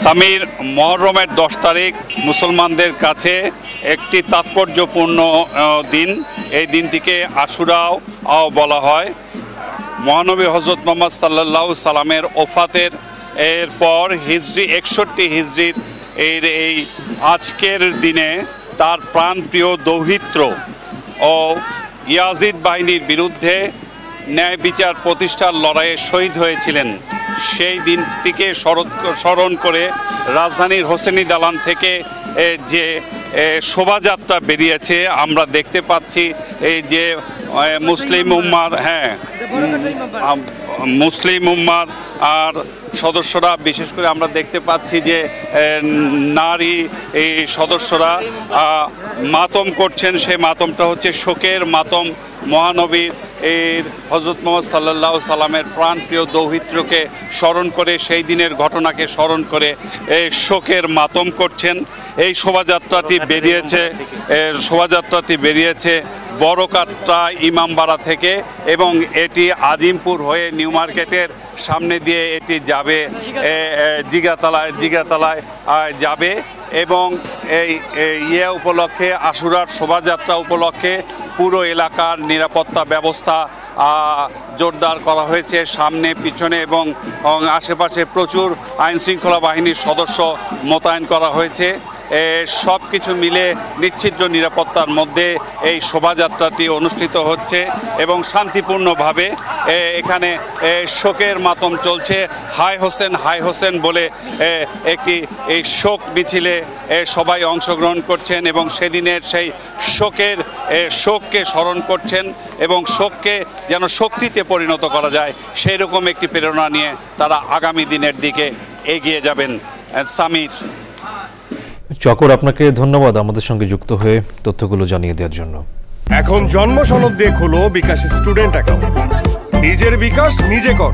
সামির, মহররমের 10 তারিখ মুসলমানদের কাছে একটি তাৎপর্যপূর্ণ দিন। এই দিনটিকে আশুরাও বলা হয়। মহানবী হযরত মুহাম্মদ সাল্লাল্লাহু সাল্লামের ওফাতের এরপর হিজরি 61 হিজরির এই আজকের দিনে তার প্রাণপ্রিয় দৌহিত্র ও ইয়াজিদ বাহিনীর বিরুদ্ধে ন্যায় বিচার প্রতিষ্ঠার লড়াইয়ে শহীদ হয়েছিলেন। সেই দিনটিকে স্মরণ করে রাজধানীর হোসেনি দালান থেকে যে শোভাযাত্রা বেরিয়েছে আমরা দেখতে পাচ্ছি। এই যে মুসলিম উম্মার আর সদস্যরা, বিশেষ করে আমরা দেখতে পাচ্ছি যে নারী এই সদস্যরা মাতম করছেন। সেই মাতমটা হচ্ছে শোকের মাতম। মহানবীর হযরত মুহাম্মদ সাল্লাল্লাহু সাল্লামের প্রাণপ্রিয় দৌহিত্রকে স্মরণ করে, সেই দিনের ঘটনাকে স্মরণ করে শোকের মাতম করছেন। এই শোভাযাত্রাটি বেরিয়েছে বড়কাট্টা ইমামবাড়া থেকে এবং এটি আজিমপুর হয়ে নিউ মার্কেটের সামনে দিয়ে এটি যাবে জিগাতলায় যাবে। এবং এই উপলক্ষে, আশুরার শোভাযাত্রা উপলক্ষে পুরো এলাকার নিরাপত্তা ব্যবস্থা জোরদার করা হয়েছে। সামনে, পিছনে এবং আশেপাশে প্রচুর আইনশৃঙ্খলা বাহিনীর সদস্য মোতায়েন করা হয়েছে। সব কিছু মিলে নিশ্চিদ্র নিরাপত্তার মধ্যে এই শোভাযাত্রাটি অনুষ্ঠিত হচ্ছে এবং শান্তিপূর্ণভাবে এখানে শোকের মাতম চলছে। হাই হোসেন বলে একটি এই শোক মিছিলে সবাই অংশগ্রহণ করছেন এবং সেদিনের সেই শোককে স্মরণ করছেন এবং শোককে যেন শক্তিতে পরিণত করা যায় সেই রকম একটি প্রেরণা নিয়ে তারা আগামী দিনের দিকে এগিয়ে যাবেন। সামির, চকর, আপনাকে ধন্যবাদ আমাদের সঙ্গে যুক্ত হয়ে তথ্যগুলো জানিয়ে দেওয়ার জন্য। এখন জন্ম সনদ দিয়ে খোলো বিকাশ স্টুডেন্ট অ্যাকাউন্ট। নিজের বিকাশ নিজে কর।